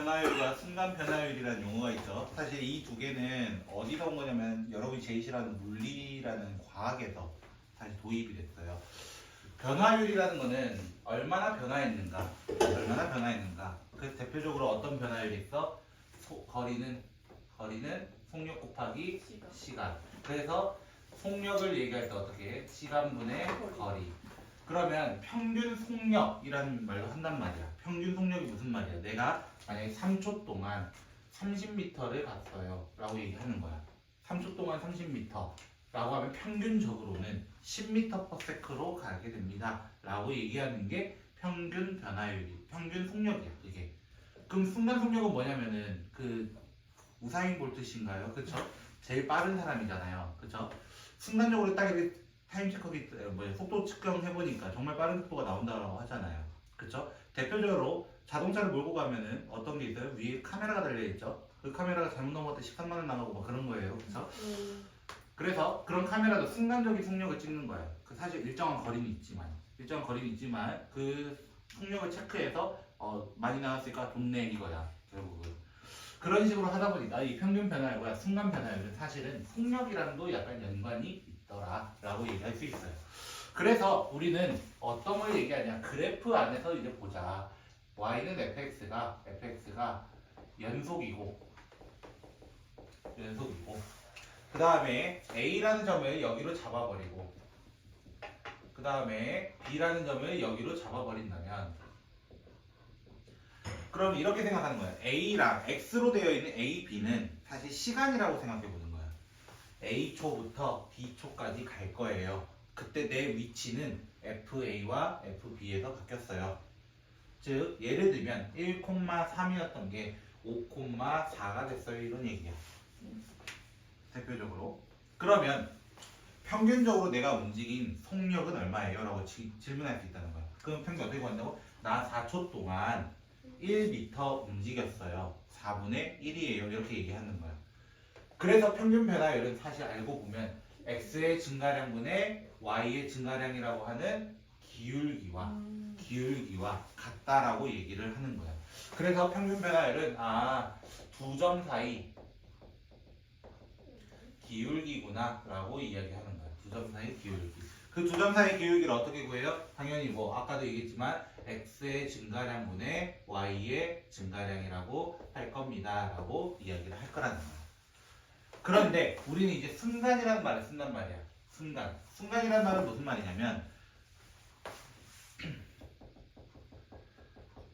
변화율과 순간 변화율이라는 용어가 있죠. 사실 이 두 개는 어디서 온 거냐면 여러분이 제일 싫어하는 물리라는 과학에서 사실 도입이 됐어요. 변화율이라는 거는 얼마나 변화했는가, 얼마나 변화했는가. 그래서 대표적으로 어떤 변화율이 있어? 거리는 속력 곱하기 시간. 그래서 속력을 얘기할 때 어떻게 해? 시간분의 거리. 그러면 평균 속력이라는 말로 한단 말이야. 평균 속력이 무슨 말이야? 내가 만약에 3초 동안 30m를 갔어요 라고 얘기하는 거야. 3초 동안 30m 라고 하면 평균적으로는 10m/s로 가게 됩니다 라고 얘기하는 게 평균 변화율이, 평균 속력이야 그게. 그럼 순간 속력은 뭐냐면은 그 우사인 볼트신가요? 그쵸? 제일 빠른 사람이잖아요. 그쵸? 순간적으로 딱 이렇게 타임 체커기 속도 측정 해보니까 정말 빠른 속도가 나온다고 하잖아요. 그쵸? 대표적으로 자동차를 몰고 가면은 어떤 게 있어요? 위에 카메라가 달려있죠? 그 카메라가 잘못 넘어갈 때 13만 원 나가고 막 그런 거예요. 그쵸? 그래서 그런 카메라도 순간적인 속력을 찍는 거예요. 그 사실 일정한 거리는 있지만 그 속력을 체크해서 많이 나왔으니까 돈 내 이거야. 결국은. 그런 식으로 하다 보니까 이 평균 변화율과 순간 변화율은 사실은 속력이랑도 약간 연관이 있더라라고 얘기할 수 있어요. 그래서 우리는 어떤 걸 얘기하냐? 그래프 안에서 이제 보자. y는 fx가 연속이고 그 다음에 a라는 점을 여기로 잡아버리고 그 다음에 b라는 점을 여기로 잡아버린다면 그럼 이렇게 생각하는 거예요. A랑 X로 되어 있는 A, B는 사실 시간이라고 생각해 보는 거예요. A초부터 B초까지 갈 거예요. 그때 내 위치는 FA와 FB에서 바뀌었어요. 즉 예를 들면 1,3이었던 게 5,4가 됐어요. 이런 얘기야. 대표적으로. 그러면 평균적으로 내가 움직인 속력은 얼마예요? 라고 질문할 수 있다는 거야. 그럼 평균 어떻게 구한다고? 나 4초 동안 1m 움직였어요. 4분의 1이에요. 이렇게 얘기하는 거야. 그래서 평균 변화율은 사실 알고 보면 x의 증가량분의 y의 증가량이라고 하는 기울기와 같다라고 얘기를 하는 거야. 그래서 평균 변화율은 두 점 사이 기울기구나 라고 이야기하는 거야. 두 점 사이 기울기. 그 두 점 사이 기울기를 어떻게 구해요? 당연히 뭐 아까도 얘기했지만 x의 증가량분의 y의 증가량이라고 할 겁니다 라고 이야기를 할 거라는 거야. 그런데 우리는 이제 순간이라는 말을 쓴단 말이야. 순간이라는 말은 무슨 말이냐면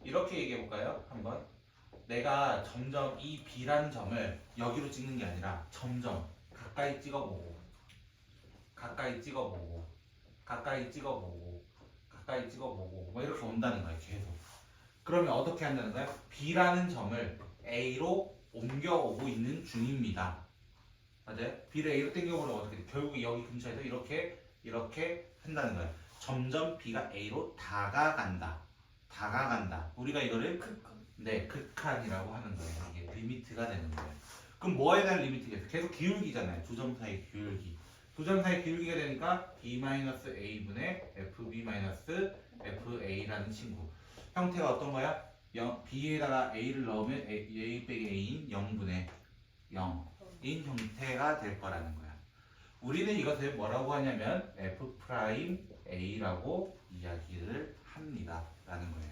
이렇게 얘기해 볼까요? 한번. 내가 점점 이 b라는 점을 여기로 찍는 게 아니라 점점 가까이 찍어보고 뭐 이렇게 온다는 거야. 계속. 그러면 어떻게 한다는 거야? B라는 점을 A로 옮겨오고 있는 중입니다. 맞아요? B를 A로 당겨보면 어떻게 돼? 결국 여기 근처에서 이렇게 한다는 거야. 점점 B가 A로 다가간다. 우리가 이거를 극한이라고 하는 거예요. 이게 리미트가 되는 거예요. 그럼 뭐에 대한 리미트겠어? 계속 기울기잖아요. 두 점 사이 기울기. 두 점 사이 기울기가 되니까 B-A분의 FB-FA라는 친구. 형태가 어떤 거야? B에다가 A를 넣으면 A 빼기 A인 0분의 0인 형태가 될 거라는 거야. 우리는 이것을 뭐라고 하냐면 F'A라고 이야기를 합니다. 라는 거예요.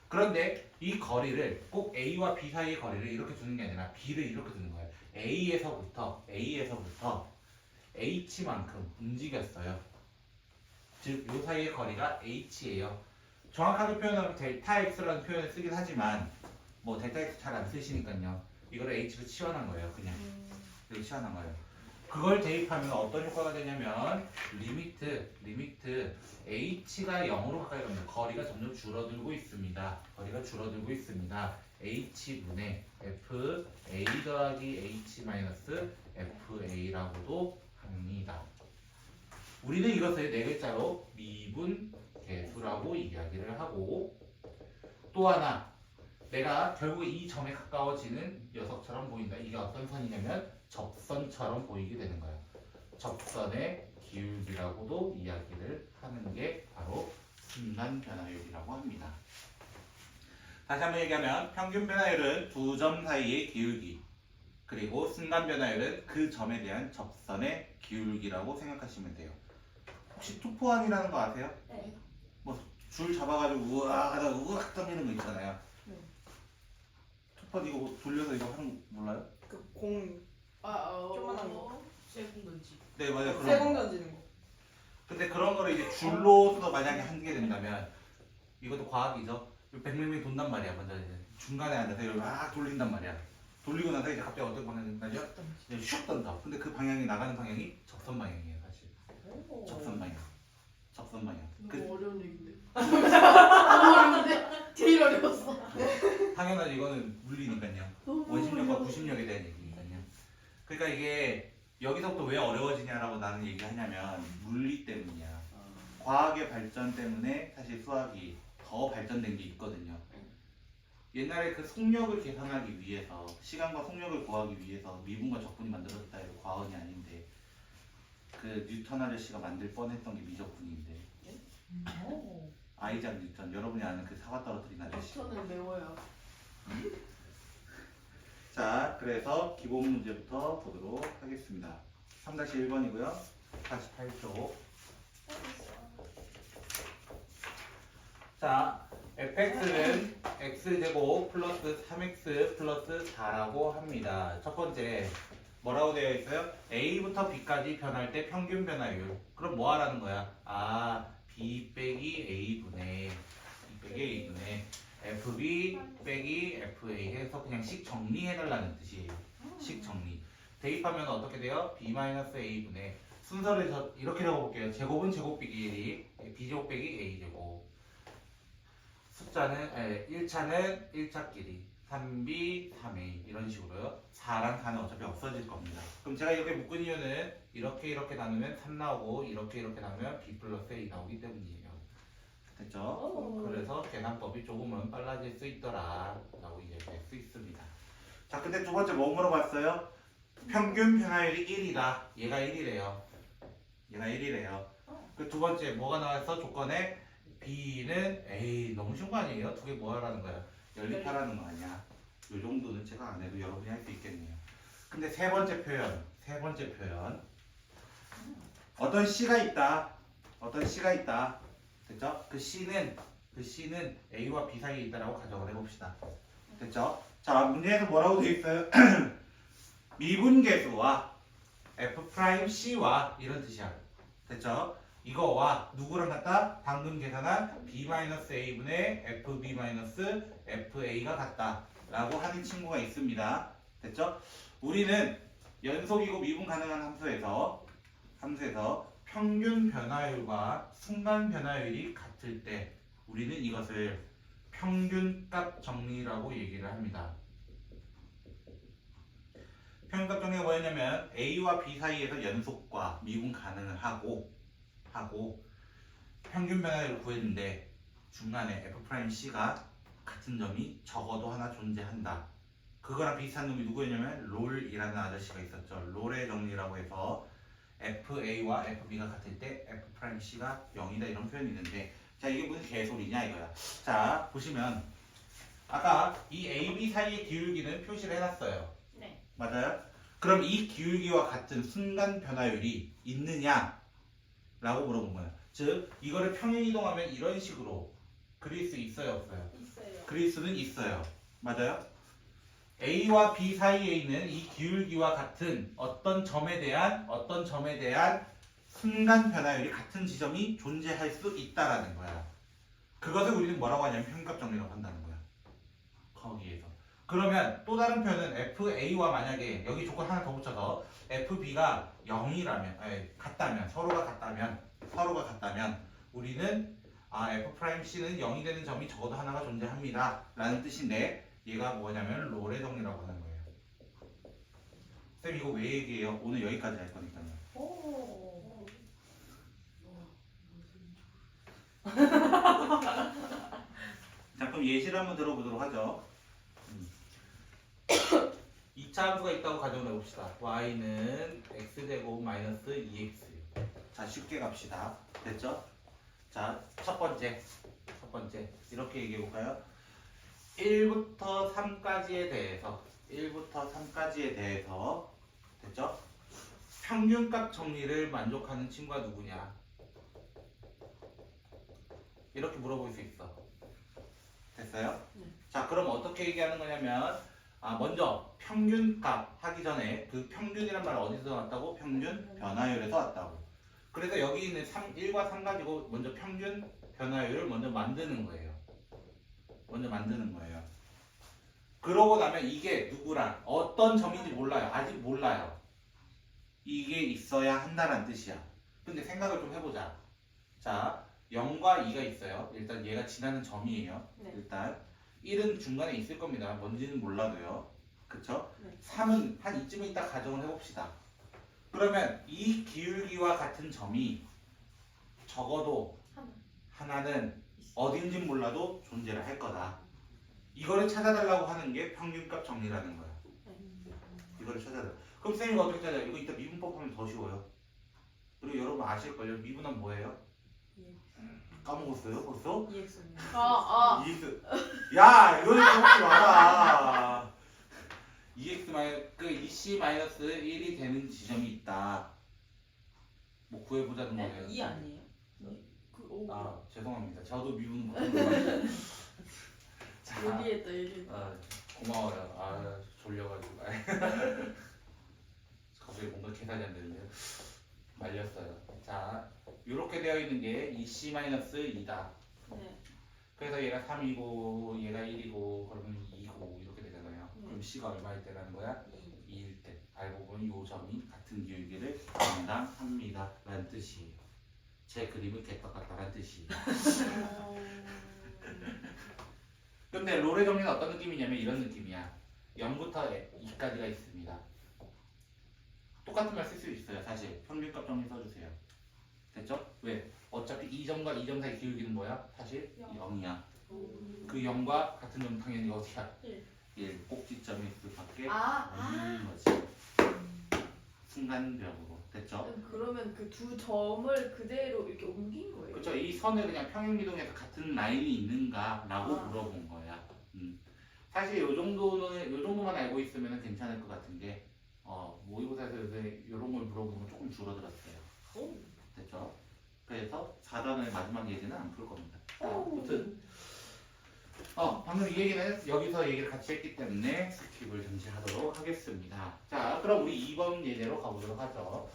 그런데 이 거리를 꼭 A와 B 사이의 거리를 이렇게 두는 게 아니라 B를 이렇게 두는 거예요. A에서부터 H만큼 움직였어요. 즉, 이 사이의 거리가 H예요. 정확하게 표현하면 델타 X라는 표현을 쓰긴 하지만 뭐 델타 X 잘 안 쓰시니까요. 이거를 H로 치환한 거예요. 그냥 이렇게 치환한 거예요. 그걸 대입하면 어떤 효과가 되냐면 리미트 H가 0으로 가까이 가면 거리가 점점 줄어들고 있습니다. H분의 FA 더하기 H 마이너스 FA라고도 합니다. 우리는 이것을 네 글자로 미분 계수라고 이야기를 하고 또 하나 내가 결국에 이 점에 가까워지는 녀석처럼 보인다. 이게 어떤 선이냐면 접선처럼 보이게 되는 거야. 접선의 기울기라고도 이야기를 하는 게 바로 순간 변화율이라고 합니다. 다시 한번 얘기하면 평균 변화율은 두 점 사이의 기울기 그리고 순간 변화율은 그 점에 대한 접선의 기울기라고 생각하시면 돼요. 혹시 투포환이라는 거 아세요? 네. 뭐 줄 잡아가지고 우악 하다 우악 던지는 거 있잖아요. 네. 투포 이거 돌려서 이거 하는 거 몰라요? 그공 조그만한 거. 세공 던지. 네 맞아요. 그런 세공 거. 던지는 거. 근데 그런 거를 이제 줄로서 만약에 하게 된다면 이것도 과학이죠. 백명이 돈단 말이야. 먼저 이제 중간에 앉아서 이걸 막 돌린단 말이야. 돌리고 나서 이제 갑자기 어떤 방향이 나죠? 이제 슉 던져. 근데 그 방향이 나가는 방향이 접선 방향이에요, 사실. 접선 방향. 접선 방향. 너무 어려운 얘기인데. 너무 어려운데? 제일 어려웠어. 당연하죠. 이거는 물리니까요. 원심력과 구심력에 대한 얘기니까요. 그러니까 이게 여기서부터 왜 어려워지냐라고 나는 얘기하냐면 물리 때문이야. 과학의 발전 때문에 사실 수학이 더 발전된 게 있거든요. 옛날에 그 속력을 계산하기 위해서 시간과 속력을 구하기 위해서 미분과 적분이 만들어졌다 해도 과언이 아닌데 그 뉴턴 아저씨가 만들 뻔했던 게 미적분인데 아이작 뉴턴 여러분이 아는 그 사과 떨어뜨린 아저씨. 저는 매워요. 자 그래서 기본 문제부터 보도록 하겠습니다. 3-1번이고요. 48쪽. 자 fx는 x제곱 플러스 3x 플러스 4라고 합니다. 첫 번째 뭐라고 되어 있어요? a부터 b까지 변할 때 평균 변화율. 그럼 뭐 하라는 거야? 아 b 빼기 a분의 b 빼기 a분의 fb 빼기 fa 해서 그냥 식 정리해달라는 뜻이에요. 식 정리. 대입하면 어떻게 돼요? b-a분의 순서를 이렇게 적어볼게요. 제곱은 제곱 빼기 1이 b제곱 빼기 a제곱. 숫자는 1차는 1차끼리 3b, 3a 이런 식으로요. 4랑 4는 어차피 없어질 겁니다. 그럼 제가 이렇게 묶은 이유는 이렇게 나누면 3 나오고 이렇게 나누면 b 플러스 a 나오기 때문이에요. 됐죠? 그래서 계산법이 조금은 빨라질 수 있더라 라고 이야기할 수 있습니다. 자 근데 두 번째 뭐 물어봤어요? 평균 변화율이 1이다. 얘가 1이래요. 얘가 1이래요. 그 두 번째 뭐가 나왔어? 조건에 B는 에이 너무 쉬운 거 아니에요? 두 개 뭐 하라는 거야? 연립하라는 거 아니야? 요 정도는 제가 안 해도 여러분이 할 수 있겠네요. 근데 세 번째 표현 어떤 C가 있다. 됐죠? 그 C는 A와 B 사이에 있다라고 가정을 해봅시다. 됐죠? 자 문제에서 뭐라고 되어 있어요? 미분계수와 F'C와 이런 뜻이야. 됐죠? 이거와 누구랑 같다? 방금 계산한 b-a분의 fb-fa가 같다 라고 하는 친구가 있습니다. 됐죠? 우리는 연속이고 미분 가능한 함수에서 평균 변화율과 순간 변화율이 같을 때 우리는 이것을 평균값 정리라고 얘기를 합니다. 평균값 정리가 뭐였냐면 A와 B 사이에서 연속과 미분 가능을 하고 평균 변화율을 구했는데 중간에 F'C가 같은 점이 적어도 하나 존재한다. 그거랑 비슷한 놈이 누구였냐면 롤이라는 아저씨가 있었죠. 롤의 정리라고 해서 FA와 FB가 같을 때 F'C가 0이다 이런 표현이 있는데 자 이게 무슨 개소리냐 이거야. 자 보시면 아까 이 AB 사이의 기울기는 표시를 해놨어요. 네. 맞아요? 그럼 이 기울기와 같은 순간 변화율이 있느냐? 라고 물어본 거야. 즉 이거를 평행 이동하면 이런 식으로 그릴 수 있어요 없어요? 있어요. 그릴 수는 있어요. 맞아요? A와 B 사이에 있는 이 기울기와 같은 어떤 점에 대한 순간 변화율이 같은 지점이 존재할 수 있다라는 거야. 그것을 우리는 뭐라고 하냐면 평균값 정리라고 한다는 거야. 거기에서. 그러면 또 다른 표현은 FA와 만약에 여기 조건 하나 더 붙여서 FB가 0이라면 서로가 같다면 우리는 F'C는 0이 되는 점이 적어도 하나가 존재합니다 라는 뜻인데 얘가 뭐냐면 롤의 정리라고 하는 거예요. 쌤 이거 왜 얘기해요? 오늘 여기까지 할 거니까요. 오. 자 그럼 예시를 한번 들어보도록 하죠. 2차 함수가 있다고 가정을 해봅시다. y는 x제곱 마이너스 2x. 자 쉽게 갑시다. 됐죠? 자 첫 번째 이렇게 얘기해 볼까요? 1부터 3까지에 대해서 됐죠? 평균값 정리를 만족하는 친구가 누구냐? 이렇게 물어볼 수 있어. 됐어요? 네. 자, 그럼 어떻게 얘기하는 거냐면 먼저 평균값 하기 전에 그 평균이란 말은 어디서 왔다고? 평균 변화율에서 왔다고. 그래서 여기 있는 1과 3 가지고 먼저 평균 변화율을 먼저 만드는 거예요. 그러고 나면 이게 누구랑 어떤 점인지 몰라요. 아직 몰라요. 이게 있어야 한다는 뜻이야. 근데 생각을 좀 해보자. 자, 0과 2가 있어요. 일단 얘가 지나는 점이에요. 네. 일단 1은 중간에 있을 겁니다. 뭔지는 몰라도요. 그쵸? 네. 3은 한 이쯤에 있다 가정을 해봅시다. 그러면 이 기울기와 같은 점이 적어도 하나는 어딘지 몰라도 존재를 할 거다. 이거를 찾아달라고 하는 게 평균값 정리라는 거야. 이거를 찾아달라. 그럼 쌤이 어떻게 찾아요? 이거 이따 미분법 하면 더 쉬워요. 그리고 여러분 아실걸요? 미분은 뭐예요? 까먹었어요 벌써? EX입니다. EX. 야, 이거는 까먹지 마라. EX 그 EC 마이너스 1이 되는 지점이 있다. 뭐 구해보자는 거예요. 2 아니에요? 아, 죄송합니다. 저도 미분 못하는 자, 얘기했다. 고마워요. 졸려가지고. 갑자기 뭔가 계산이 안 되는데요. 말렸어요. 자, 이렇게 되어 있는 게 EC-2다. 네. 그래서 얘가 3이고 얘가 1이고 그러면 2고 이렇게 되잖아요. 그럼 C가 얼마일 때라는 거야? 2일 때. 알고 보니 이 점이 같은 기울기를 담당합니다. 라는 뜻이에요. 제 그림을 개떡같다라는 뜻이에요. 근데 롤의 정리는 어떤 느낌이냐면 이런 느낌이야. 0부터 2까지가 있습니다. 똑같은 말 쓸 수 있어요. 사실 평균값 정리 써주세요. 됐죠? 왜? 어차피 이 점과 이 점 사이 기울기는 뭐야? 사실 0이야. 그 0과 같은 점은 당연히 어디야? 1. 꼭지점이 있을 밖에 없는 거지. 순간적으로. 됐죠? 그러면 그 두 점을 그대로 이렇게 옮긴 거예요? 그렇죠. 이 선을 그냥 평행이동해서 같은 라인이 있는가라고 아. 물어본 거야. 사실 요 정도만 알고 있으면 괜찮을 것 같은데 모의고사에서 요새 이런 걸 물어보면 조금 줄어들었어요. 됐죠? 그래서 4단의 마지막 예제는 안 풀 겁니다. 자, 아무튼 방금 이 얘기는 여기서 얘기를 같이 했기 때문에 스킵을 잠시 하도록 하겠습니다. 자, 그럼 우리 2번 예제로 가보도록 하죠.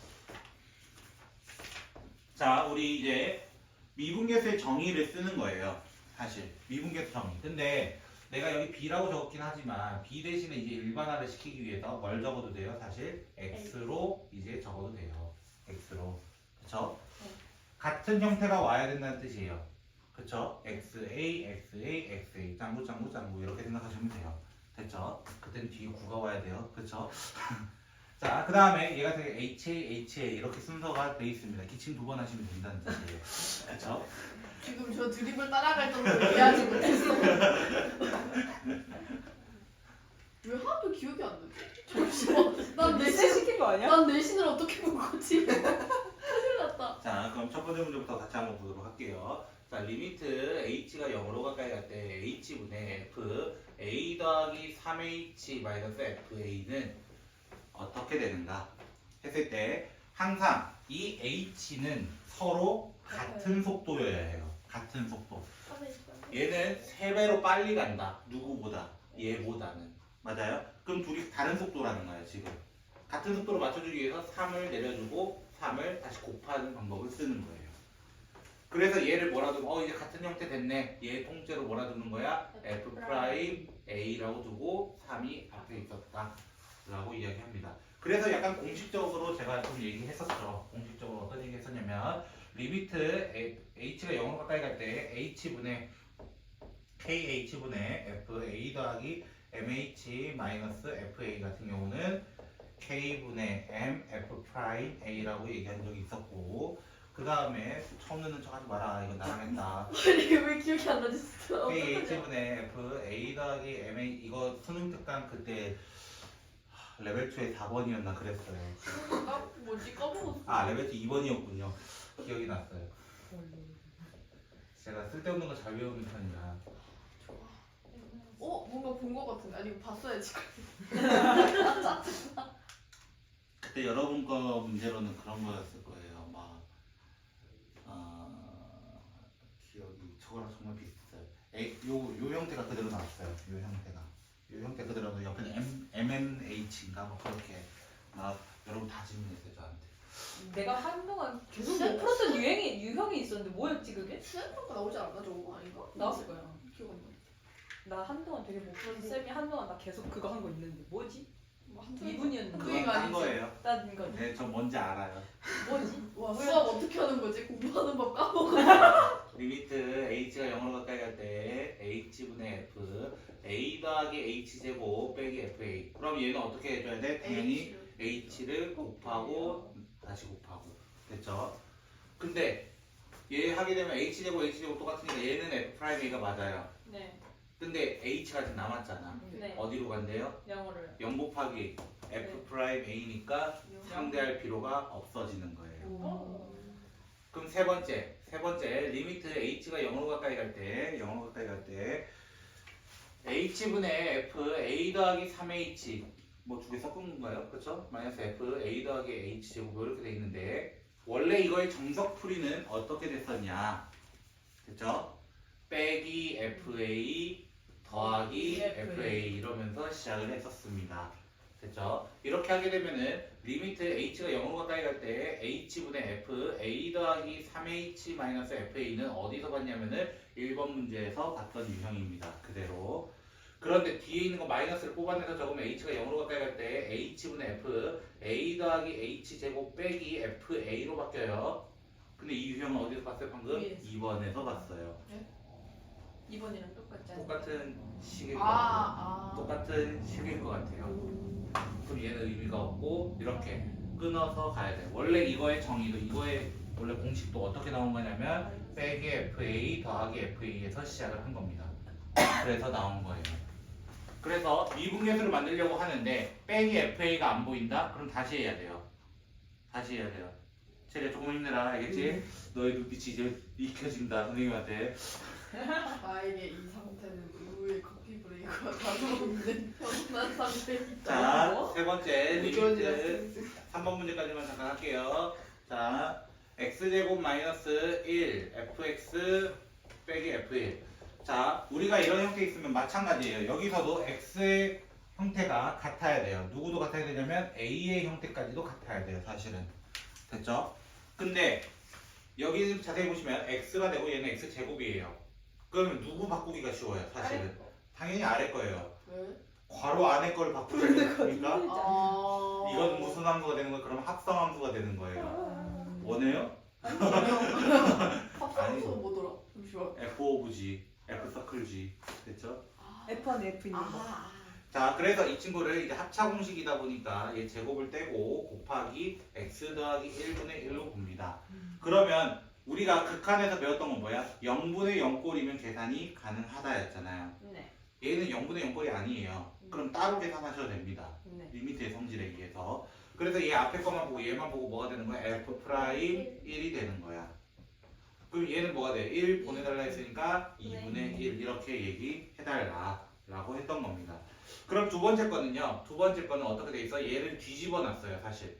자, 우리 이제 미분계수의 정의를 쓰는 거예요. 사실 미분계수 정의. 근데 내가 여기 B라고 적었긴 하지만 B 대신에 이제 일반화를 시키기 위해서 뭘 적어도 돼요? 사실 X로 이제 적어도 돼요. X로. 그쵸? 같은 형태가 와야 된다는 뜻이에요. 그쵸? XA, XA, XA. 짱구, 짱구, 짱구. 이렇게 생각하시면 돼요. 됐죠? 그때는 뒤에 9가 와야 돼요. 그쵸? 자, 그 다음에 얘가 되게 HA, HA 이렇게 순서가 돼 있습니다. 기침 2번 하시면 된다는 뜻이에요. 그쵸? 지금 저 드립을 따라갈 정도로 이해하지 못했어. 왜 하도 기억이 안 나지? 잠시만. 난 내신 시킨 거 아니야? 난 내신을 어떻게 본 거지? 큰일 났다. 자, 그럼 첫 번째 문제부터 같이 한번 보도록 할게요. 자, 리미트 h가 0으로 가까이 갈 때 h분의 f a 더하기 3h 마이너스 fa는 어떻게 되는가 했을 때 항상 이 h는 서로 같은 속도여야 해요. 같은 속도. 얘는 3배로 빨리 간다. 누구보다? 얘보다는. 맞아요? 그럼 둘이 다른 속도라는 거예요, 지금. 같은 속도로 맞춰주기 위해서 3을 내려주고 3을 다시 곱하는 방법을 쓰는 거예요. 그래서 얘를 뭐라 두고 이제 같은 형태 됐네. 얘 통째로 뭐라 두는 거야? f 프라임 a라고 두고 3이 앞에 있었다 라고 이야기합니다. 그래서 약간 공식적으로 제가 좀 얘기했었죠. 공식적으로 어떤 얘기 했었냐면 리미트 h가 0으로 가까이 갈 때 h분의 kh분의 f a 더하기 mh 마이너스 fa 같은 경우는 k분의 m f 프라임 a라고 얘기한 적이 있었고, 그 다음에 처음 듣는 척 하지 마라. 이거 나랑 했다. 이게 왜 기억이 안 나지 진짜. kh분의 f a 더하기 ma 이거 수능 특강 그때 레벨 2에 4번이었나 그랬어요. 뭐지 까먹었어. 레벨 2 2번이었군요. 기억이 났어요. 제가 쓸데없는 거 잘 외우는 편이라. 뭔가 본 거 같은데 아니 이거 봤어야지. 그때 여러분 거 문제로는 그런 거였을 거예요. 막 기억이 저거랑 정말 비슷해요. 요 형태가 그대로 나왔어요. 요 형태 그대로 나와서 옆에는 MNH인가 뭐 그렇게 막 여러분 다 질문했어요 저한테. 내가 한동안 계속 네? 못 풀었던 유형이 있었는데 뭐였지 그게? 수행평가 나오지 않나 저거 아닌가? 나왔을 거야. 기억 안 나. 나 한동안 되게 못 풀었는데 쌤이 한동안 나 계속 그거 한 거 있는데 뭐지? 한두 2분이었는데 그게 딴 아니지. 거예요. 딴 거. 네, 저 뭔지 알아요. 뭐지? 와 수학 어떻게 하는 거지? 공부하는 법 까먹어. 리미트 h가 0으로 가까이 갈 때 h분의 f a 더하기 h 제곱 빼기 fa. 그럼 얘는 어떻게 해줘야 돼? 당연히 h를 곱하고 다시 곱하고 됐죠? 근데 얘 하게 되면 h 제곱 똑같으니까 얘는 f 프라임 a가 맞아요. 네. 근데 h가 지금 남았잖아. 네. 어디로 간대요? 영어를. 0 곱하기 f 프라임 a니까 상대할 필요가 없어지는 거예요. 그럼 세 번째 리미트 h가 0으로 가까이 갈 때 h분의 f a 더하기 3h 뭐 두 개 섞은 건가요? 그렇죠? 마이너스 f a 더하기 h 제곱 이렇게 돼 있는데 원래 이거의 정석풀이는 어떻게 됐었냐? 됐죠? 빼기 fa 더하기 fa 이러면서 시작을 했었습니다. 됐죠? 이렇게 하게 되면은 리미트 h가 0으로 가까이 갈 때 h분의 f a 더하기 3h 마이너스 fa는 어디서 봤냐면은 1번 문제에서 봤던 유형입니다. 그대로. 그런데 뒤에 있는 거 마이너스를 뽑아내서 적으면 h가 0으로 가까이 갈 때 h분의 f a 더하기 h 제곱 빼기 fa로 바뀌어요. 근데 이 유형은 어디서 봤어요? 방금? 위에서. 2번에서 봤어요. 2번이랑 똑같지 않아? 똑같은 식일 것 같아요. 아. 똑같은 식일 것 같아요. 그럼 얘는 의미가 없고 이렇게 끊어서 가야 돼. 원래 이거의 정의도 이거의 원래 공식도 어떻게 나온 거냐면 빼기 FA 더하기 FA에서 시작을 한 겁니다. 그래서 나온 거예요. 그래서 미분계수를 만들려고 하는데 빼기 FA가 안 보인다? 그럼 다시 해야 돼요. 다시 해야 돼요. 체리야 조금 힘내라 알겠지? 너의 눈빛이 이제 익혀진다 선생님한테. 나에게 이 상태는 의무의 커피 브레이크가 가져오는 편안한 상태이다. 자, 세 번째 우주원이라 리미트 3번 문제까지만 잠깐 할게요. 자, x제곱 마이너스 1 fx 빼기 f1. 자, 우리가 이런 형태 있으면 마찬가지예요. 여기서도 x의 형태가 같아야 돼요. 누구도 같아야 되냐면 a의 형태까지도 같아야 돼요. 사실은. 됐죠? 근데 여기 자세히 보시면 x가 되고 얘는 x제곱이에요. 그러면 누구 바꾸기가 쉬워요? 사실은. 당연히 아래 거예요. 왜? 괄호 안에 걸 바꾸려니까 아. 이건 무슨 함수가 되는 거예요? 그럼 합성 함수가 되는 거예요. 원해요? 합성수 뭐더라? 잠시만. F 오브 G, F 서클 G 됐죠? F 안에 F 있는 거. 아. 자, 그래서 이 친구를 이제 합차 공식이다 보니까 얘 제곱을 떼고 곱하기 x 더하기 1분의 1로 봅니다. 그러면 우리가 극한에서 배웠던 건 뭐야? 0분의 0꼴이면 계산이 가능하다였잖아요. 네. 얘는 0분의 0꼴이 아니에요. 그럼 따로 계산하셔도 됩니다. 네. 리미트의 성질에 의해서. 그래서 얘 앞에 것만 보고 얘만 보고 뭐가 되는 거야? f 프라임 1이 되는 거야. 그럼 얘는 뭐가 돼? 1 보내달라 했으니까 2분의 1 이렇게 얘기해달라 라고 했던 겁니다. 그럼 두 번째 거는요. 두 번째 거는 어떻게 돼 있어? 얘를 뒤집어 놨어요 사실.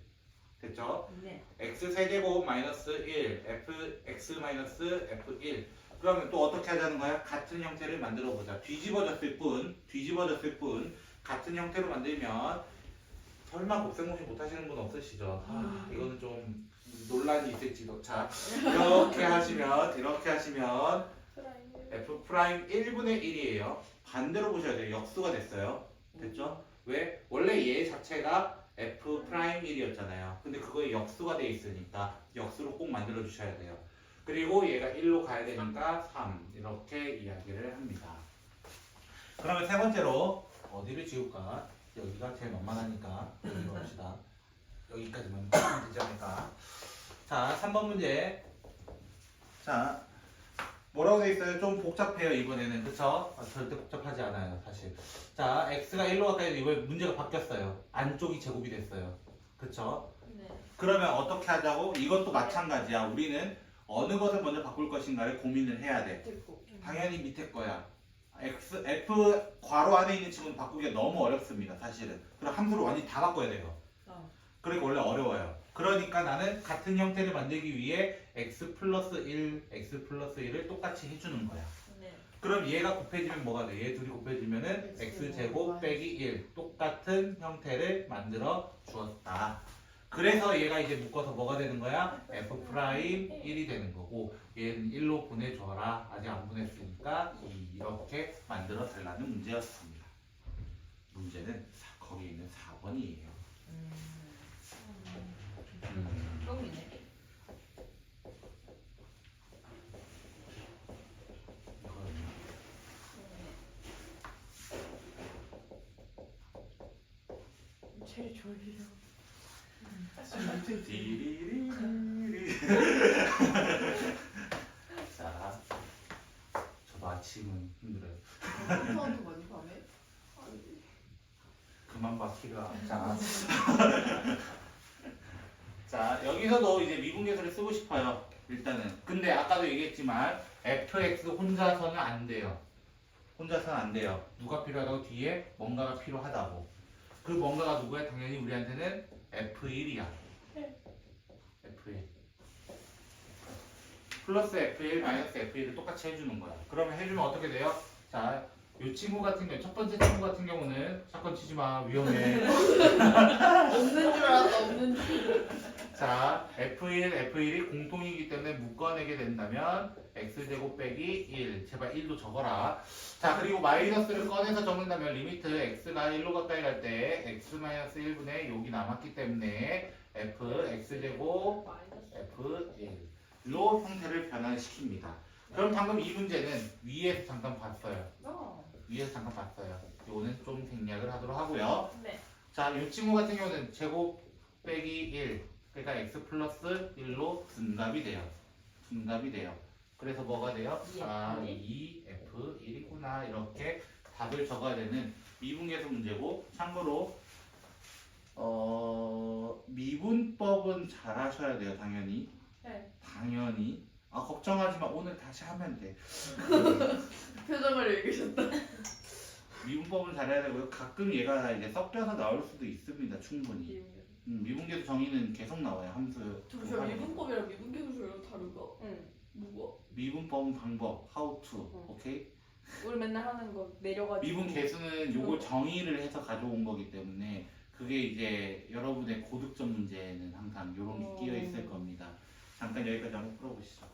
됐죠? 네. x 세제곱 마이너스 1 x 마이너스 f1. 그러면 또 어떻게 하자는 거야? 같은 형태를 만들어 보자. 뒤집어졌을 뿐 같은 형태로 만들면 설마 곱셈공식 못 하시는 분 없으시죠? 이거는 좀 논란이 있을지도. 자, 이렇게 하시면 f 프라임 1분의 1이에요. 반대로 보셔야 돼요. 역수가 됐어요. 됐죠? 왜? 원래 얘 자체가 f 프라임 1이었잖아요. 근데 그거에 역수가 돼 있으니까 역수로 꼭 만들어 주셔야 돼요. 그리고 얘가 1로 가야 되니까 3 이렇게 이야기를 합니다. 그러면 세 번째로 어디를 지울까? 여기가 제일 만만하니까 여기로 합시다. 여기까지만 하면 되지 않을까? 자, 3번 문제. 자, 뭐라고 돼 있어요? 좀 복잡해요 이번에는. 그쵸? 절대 복잡하지 않아요 사실. 자, x가 1로 가까이 이번에 문제가 바뀌었어요. 안쪽이 제곱이 됐어요. 그쵸? 네. 그러면 어떻게 하자고? 이것도 마찬가지야. 우리는 어느 것을 먼저 바꿀 것인가를 고민을 해야 돼. 당연히 밑에 거야. F 괄호 안에 있는 친구는 바꾸기가 너무 어렵습니다. 사실은. 그럼 함수를 완전히 다 바꿔야 돼요. 그러니까 원래 어려워요. 그러니까 나는 같은 형태를 만들기 위해 x 플러스 1, x 플러스 1을 똑같이 해주는 거야. 네. 그럼 얘가 곱해지면 뭐가 돼? 얘 둘이 곱해지면은 x제곱 빼기 1 똑같은 형태를 만들어 주었다. 그래서 얘가 이제 묶어서 뭐가 되는 거야? f 프라임 1이 되는 거고 얘는 1로 보내줘라. 아직 안 보냈으니까 이렇게 만들어 달라는 문제였습니다. 문제는 거기 있는 4번이에요. 똥이네. 제일 졸려. 자, 저도 아침은 힘들어요. 한번더 많이 가네. 그만 바퀴가. 자, 자 여기서도 이제 미분계수를 쓰고 싶어요. 일단은. 근데 아까도 얘기했지만 fx 혼자서는 안 돼요. 혼자서는 안 돼요. 누가 필요하다고? 뒤에 뭔가가 필요하다고. 그 뭔가가 누구야? 당연히 우리한테는 f1이야. f1 플러스 f1 마이너스 f1을 똑같이 해주는 거야. 그러면 해주면 어떻게 돼요? 자, 이 친구 같은 경우, 첫 번째 친구 같은 경우는 사건 치지 마, 위험해. 없는 줄 알았어. 없는 줄. 자, f1, f1이 공통이기 때문에 묶어내게 된다면 x제곱 빼기 1. 제발 1도 적어라. 자, 그리고 마이너스를 꺼내서 적는다면 리미트 x가 1로 가까이 갈 때 x 마이너스 1분의 여기 남았기 때문에 f x제곱 f1로 형태를 변환시킵니다. 그럼 방금 이 문제는 위에서 잠깐 봤어요. 위에서 잠깐 봤어요. 요거는 좀 생략을 하도록 하고요. 네. 자, 이 친구 같은 경우는 제곱 빼기 1. 그러니까 x 플러스 1로 분답이 돼요. 분답이 돼요. 그래서 뭐가 돼요? 아, 2f1이구나. 이렇게 답을 적어야 되는 미분계수 문제고, 참고로 미분법은 잘 하셔야 돼요. 당연히. 네. 당연히. 아, 걱정하지 마. 오늘 다시 하면 돼. 표정을 읽으셨다. 미분법은 잘해야 되고요. 가끔 얘가 이제 섞여서 나올 수도 있습니다. 충분히. 미분계수 정의는 계속 나와요. 함수. 잠시만 미분법이랑 미분계수랑 다른가? 응. 뭐가? 미분법은 방법. How to. 응. 오케이? 우리 맨날 하는 거 내려가지고. 미분계수는 요걸 정의를 해서 가져온 거기 때문에 그게 이제 여러분의 고득점 문제는 항상 요런 게 끼어 있을 겁니다. 잠깐 여기까지 한번 풀어보시죠.